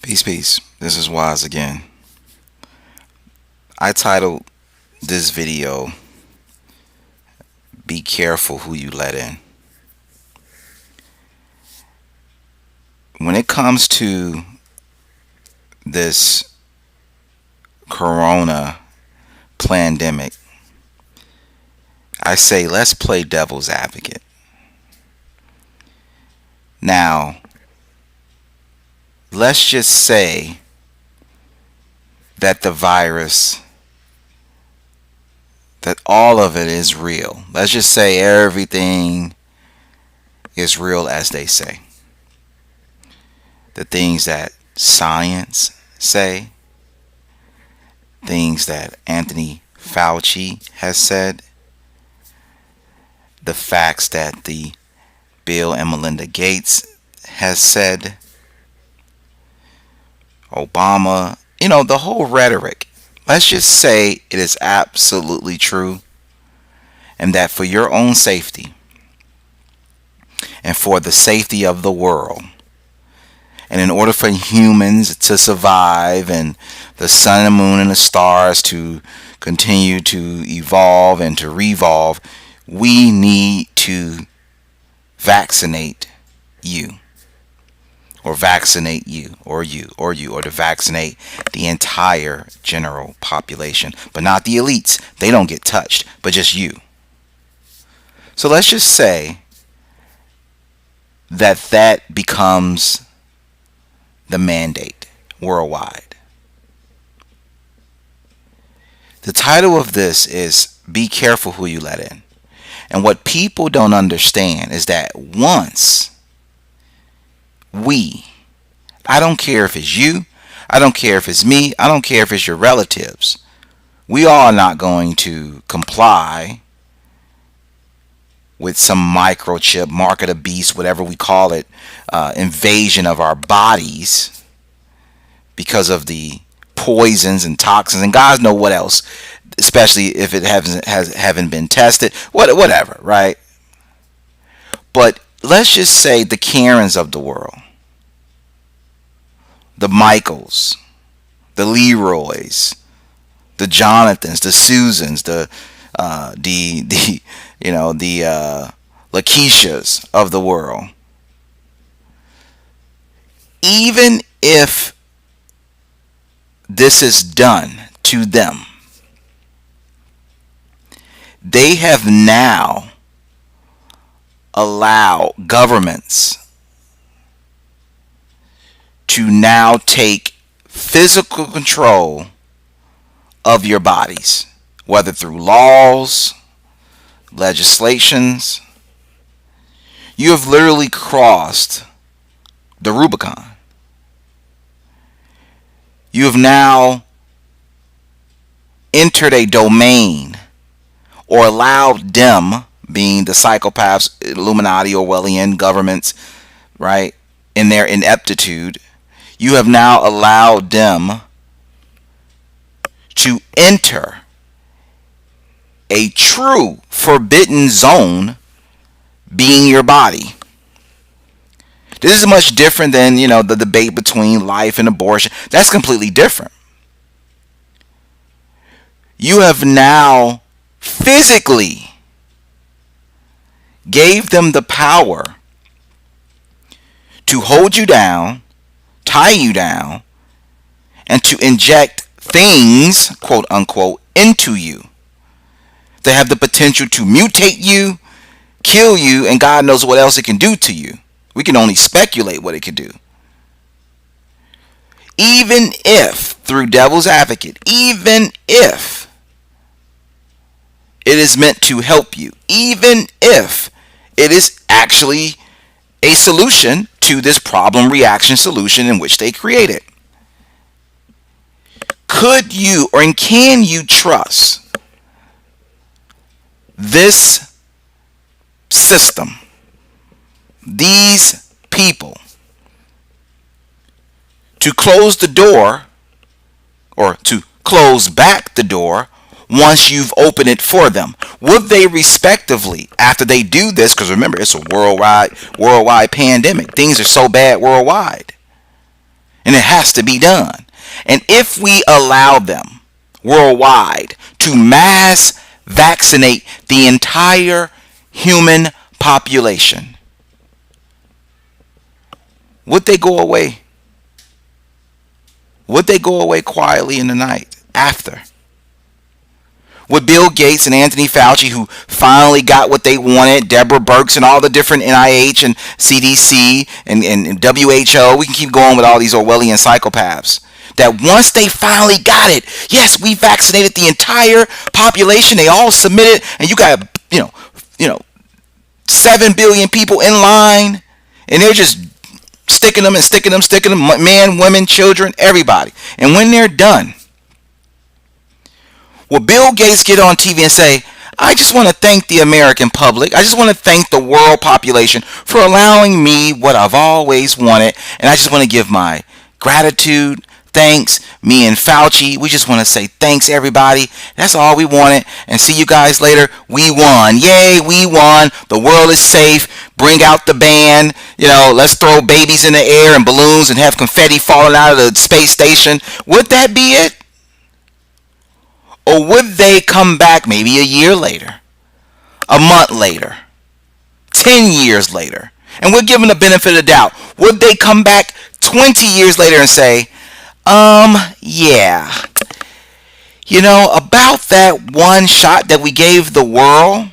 Peace, peace. This is Wise again. I titled this video, Be Careful Who You Let In. When it comes to this corona pandemic, I say let's play devil's advocate. Now, let's just say that the virus, that all of it is real. Let's just say everything is real as they say. The things that science say, things that Anthony Fauci has said, the facts that the Bill and Melinda Gates has said, Obama, the whole rhetoric. Let's just say it is absolutely true, and that for your own safety and for the safety of the world, and in order for humans to survive and the sun and the moon and the stars to continue to evolve and to revolve, we need to vaccinate you. Or vaccinate you, or to vaccinate the entire general population. But not the elites. They don't get touched, but just you. So let's just say that becomes the mandate worldwide. The title of this is Be Careful Who You Let In. And what people don't understand is that once I don't care if it's you, I don't care if it's me, I don't care if it's your relatives, we are not going to comply with some microchip, mark of the beast, whatever we call it, invasion of our bodies because of the poisons and toxins and God knows what else, especially if it haven't been tested, whatever, right? But let's just say the Karens of the world, the Michaels, the Leroys, the Jonathans, the Susans, the Lakeishas of the world. Even if this is done to them, they have now allowed governments to now take physical control of your bodies, whether through laws, legislations. You have literally crossed the Rubicon. You have now entered a domain, or allowed them, being the psychopaths, Illuminati, Orwellian governments, right, in their ineptitude, you have now allowed them to enter a true forbidden zone, being your body. This is much different than, the debate between life and abortion. That's completely different. You have now physically gave them the power to hold you down, tie you down, and to inject things, quote unquote, into you. They have the potential to mutate you, kill you, and God knows what else it can do to you. We can only speculate what it could do. Even if, through devil's advocate, even if it is meant to help you, even if it is actually a solution to this problem reaction solution in which they created, could you or can you trust this system, these people, to close the door, or to close back the door once you've opened it for them? Would they respectively, after they do this, because remember, it's a worldwide pandemic. Things are so bad worldwide. And it has to be done. And if we allow them worldwide to mass vaccinate the entire human population, would they go away? Would they go away quietly in the night after? Would Bill Gates and Anthony Fauci, who finally got what they wanted, Deborah Birx and all the different NIH and CDC and WHO, we can keep going with all these Orwellian psychopaths, that once they finally got it, yes, we vaccinated the entire population, they all submitted, and you got, 7 billion people in line, and they're just sticking them, men, women, children, everybody. And when they're done, will Bill Gates get on TV and say, I just want to thank the American public, I just want to thank the world population for allowing me what I've always wanted, and I just want to give my gratitude, thanks, me and Fauci, we just want to say thanks everybody, that's all we wanted, and see you guys later, we won, yay, we won, the world is safe, bring out the band, let's throw babies in the air and balloons and have confetti falling out of the space station? Would that be it? Or would they come back maybe a year later, a month later, 10 years later, and we're given the benefit of the doubt, would they come back 20 years later and say, yeah, about that one shot that we gave the world,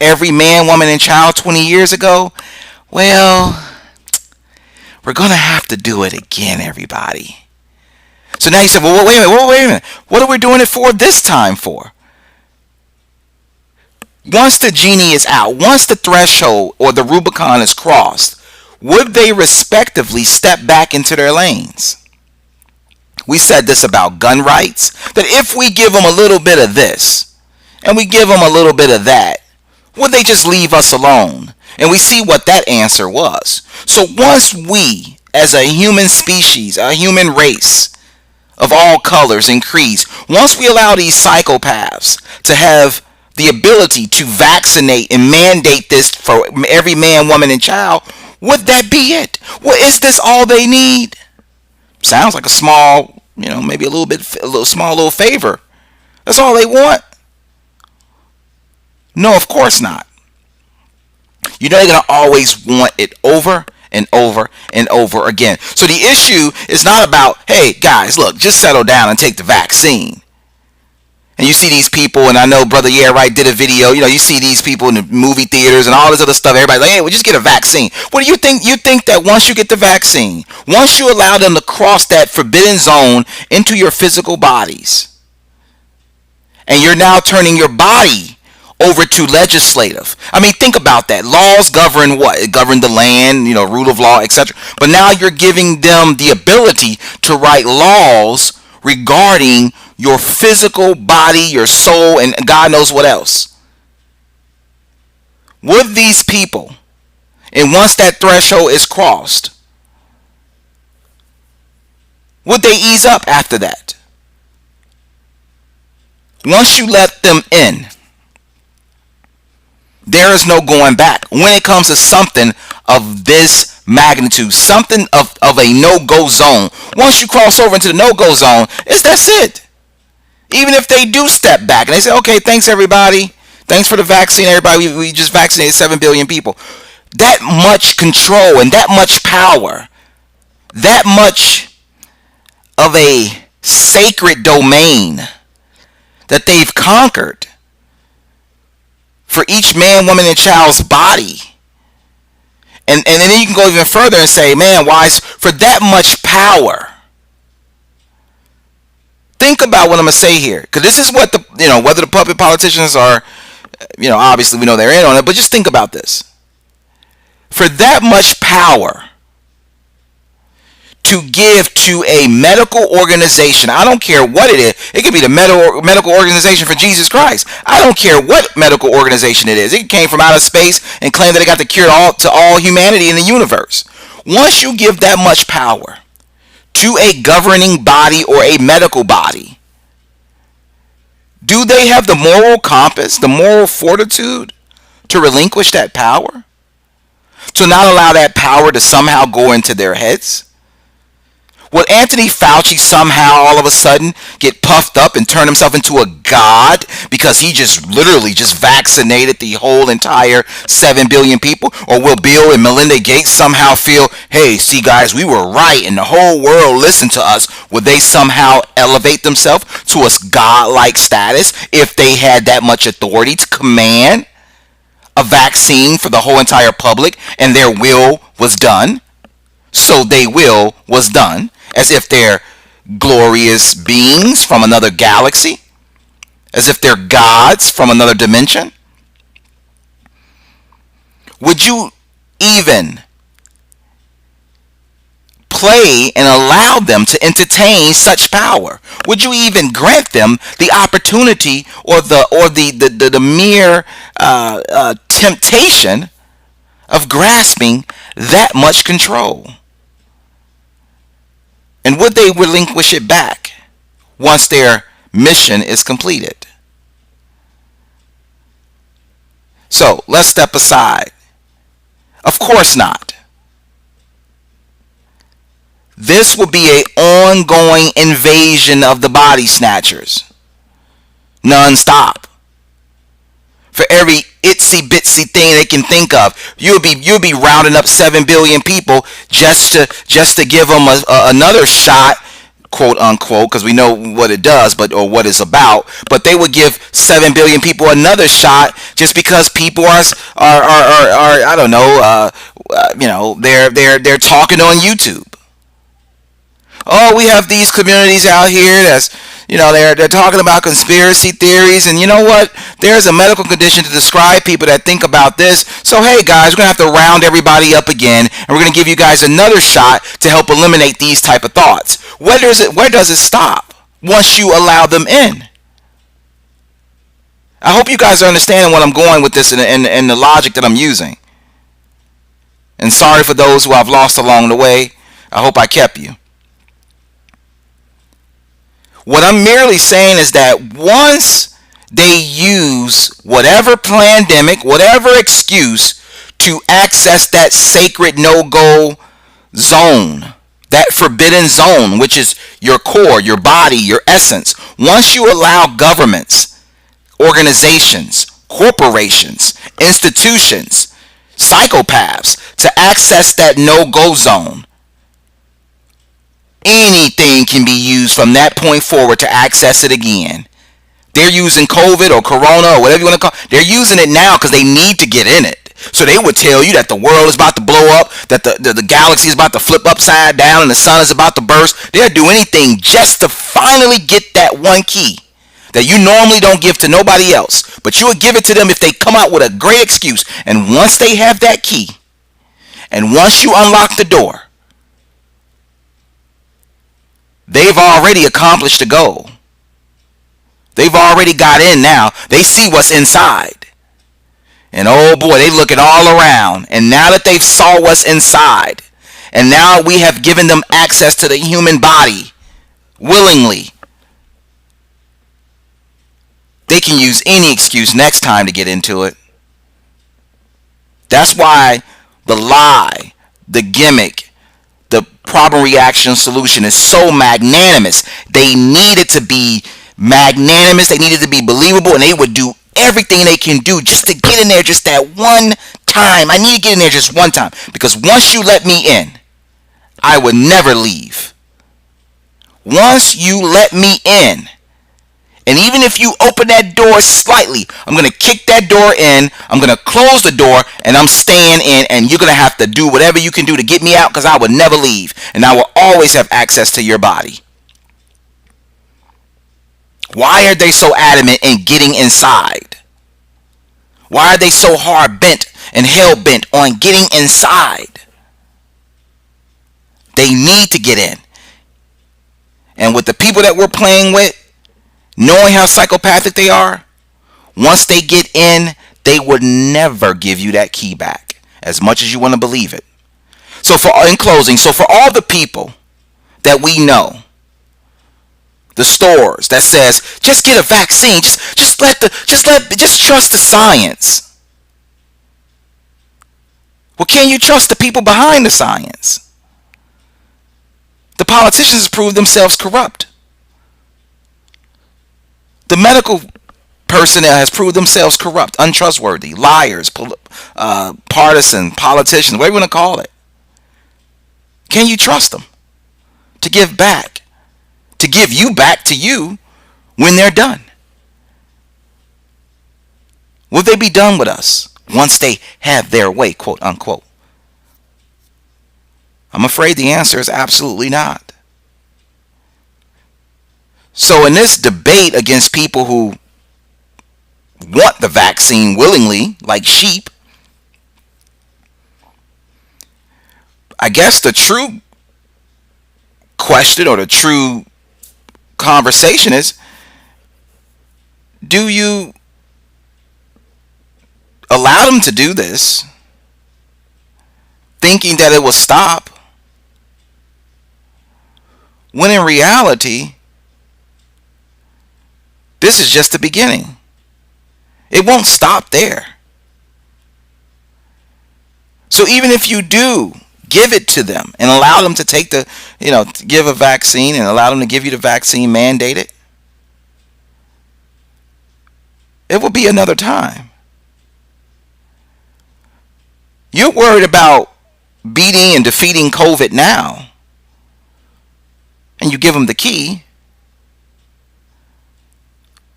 every man, woman, and child 20 years ago, well, we're going to have to do it again, everybody. So now you say, well, wait a minute. What are we doing it for this time for? Once the genie is out, once the threshold or the Rubicon is crossed, would they respectively step back into their lanes? We said this about gun rights, that if we give them a little bit of this and we give them a little bit of that, would they just leave us alone? And we see what that answer was. So once we, as a human species, a human race of all colors and creeds, once we allow these psychopaths to have the ability to vaccinate and mandate this for every man, woman, and child, would that be it? Well, is this all they need? Sounds like a small, maybe a small little favor. That's all they want? No, of course not. They're going to always want it over and over and over again. So the issue is not about, hey, guys, look, just settle down and take the vaccine. And you see these people, and I know Brother Yeah Right did a video, you see these people in the movie theaters and all this other stuff. Everybody's like, hey, we'll just get a vaccine. What do you think? You think that once you get the vaccine, once you allow them to cross that forbidden zone into your physical bodies, and you're now turning your body over to legislative. I mean, think about that. Laws govern what? Govern the land, rule of law, etc. But now you're giving them the ability to write laws regarding your physical body, your soul, and God knows what else. Would these people, and once that threshold is crossed, would they ease up after that? Once you let them in, there is no going back when it comes to something of this magnitude, something of a no-go zone. Once you cross over into the no-go zone, that's it. Even if they do step back and they say, okay, thanks everybody, thanks for the vaccine, everybody, we just vaccinated 7 billion people. That much control and that much power, that much of a sacred domain that they've conquered for each man, woman, and child's body. And then you can go even further and say, man, for that much power. Think about what I'm going to say here. Because this is what whether the puppet politicians are, obviously we know they're in on it, but just think about this. For that much power to give to a medical organization, I don't care what it is. It could be the medical organization for Jesus Christ. I don't care what medical organization it is. It came from outer space and claimed that it got the cure to all humanity in the universe. Once you give that much power to a governing body or a medical body, do they have the moral compass, the moral fortitude to relinquish that power? To not allow that power to somehow go into their heads? Will Anthony Fauci somehow all of a sudden get puffed up and turn himself into a god because he just literally just vaccinated the whole entire 7 billion people? Or will Bill and Melinda Gates somehow feel, hey, see guys, we were right and the whole world listened to us? Will they somehow elevate themselves to a god-like status if they had that much authority to command a vaccine for the whole entire public and their will was done? So they will was done, as if they're glorious beings from another galaxy, as if they're gods from another dimension. Would you even play and allow them to entertain such power? Would you even grant them the opportunity or the mere temptation of grasping that much control? And would they relinquish it back once their mission is completed? So let's step aside. Of course not. This will be an ongoing invasion of the body snatchers, non-stop. For every itsy bitsy thing they can think of, you'll be rounding up 7 billion people just to give them another shot, quote unquote, because we know what it does, or what it's about. But they would give 7 billion people another shot just because people are I don't know, they're talking on YouTube. Oh, we have these communities out here that's, they're talking about conspiracy theories, and you know what? There's a medical condition to describe people that think about this. So hey guys, we're gonna have to round everybody up again, and we're gonna give you guys another shot to help eliminate these type of thoughts. Where does it stop once you allow them in? I hope you guys are understanding what I'm going with this and the logic that I'm using. And sorry for those who I've lost along the way. I hope I kept you. What I'm merely saying is that once they use whatever pandemic, whatever excuse to access that sacred no-go zone, that forbidden zone, which is your core, your body, your essence, once you allow governments, organizations, corporations, institutions, psychopaths to access that no-go zone, anything can be used from that point forward to access it again. They're using COVID or Corona or whatever you want to call it. They're using it now because they need to get in it. So they would tell you that the world is about to blow up, that the galaxy is about to flip upside down, and the sun is about to burst. They'll do anything just to finally get that one key that you normally don't give to nobody else. But you would give it to them if they come out with a great excuse. And once they have that key, and once you unlock the door, they've already accomplished the goal. They've already got in now. They see what's inside. And oh boy, they looking all around. And now that they've saw what's inside, and now we have given them access to the human body willingly, they can use any excuse next time to get into it. That's why the lie, the gimmick, the problem reaction solution is so magnanimous. They needed to be magnanimous. They needed to be believable, and they would do everything they can do just to get in there just that one time. I need to get in there just one time, because once you let me in, I would never leave. Once you let me in, and even if you open that door slightly, I'm going to kick that door in, I'm going to close the door, and I'm staying in, and you're going to have to do whatever you can do to get me out, because I would never leave, and I will always have access to your body. Why are they so adamant in getting inside? Why are they so hard bent and hell bent on getting inside? They need to get in. And with the people that we're playing with, knowing how psychopathic they are, once they get in, they would never give you that key back, as much as you want to believe it. So in closing, for all the people that we know, the stores that says just get a vaccine, just trust the science. Well, can you trust the people behind the science? The politicians prove themselves corrupt. The medical personnel has proved themselves corrupt, untrustworthy, liars, partisan, politicians, whatever you want to call it. Can you trust them to give back, to give you back to you when they're done? Will they be done with us once they have their way, quote unquote? I'm afraid the answer is absolutely not. So in this debate against people who want the vaccine willingly, like sheep, I guess the true question or the true conversation is, do you allow them to do this thinking that it will stop, when in reality this is just the beginning? It won't stop there. So even if you do give it to them and allow them to take the, to give a vaccine and allow them to give you the vaccine mandated, it will be another time. You're worried about beating and defeating COVID now, and you give them the key.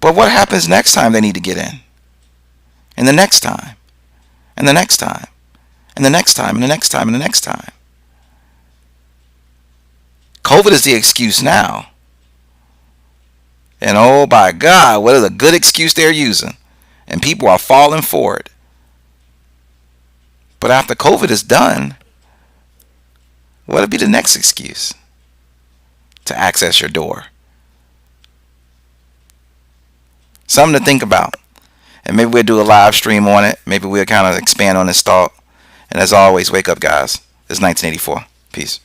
But what happens next time they need to get in? And the next time, and the next time, and the next time, and the next time, and the next time. COVID is the excuse now. And oh by God, what is a good excuse they're using? And people are falling for it. But after COVID is done, what'll be the next excuse to access your door? Something to think about. And maybe we'll do a live stream on it. Maybe we'll kind of expand on this thought. And as always, wake up, guys. It's 1984. Peace.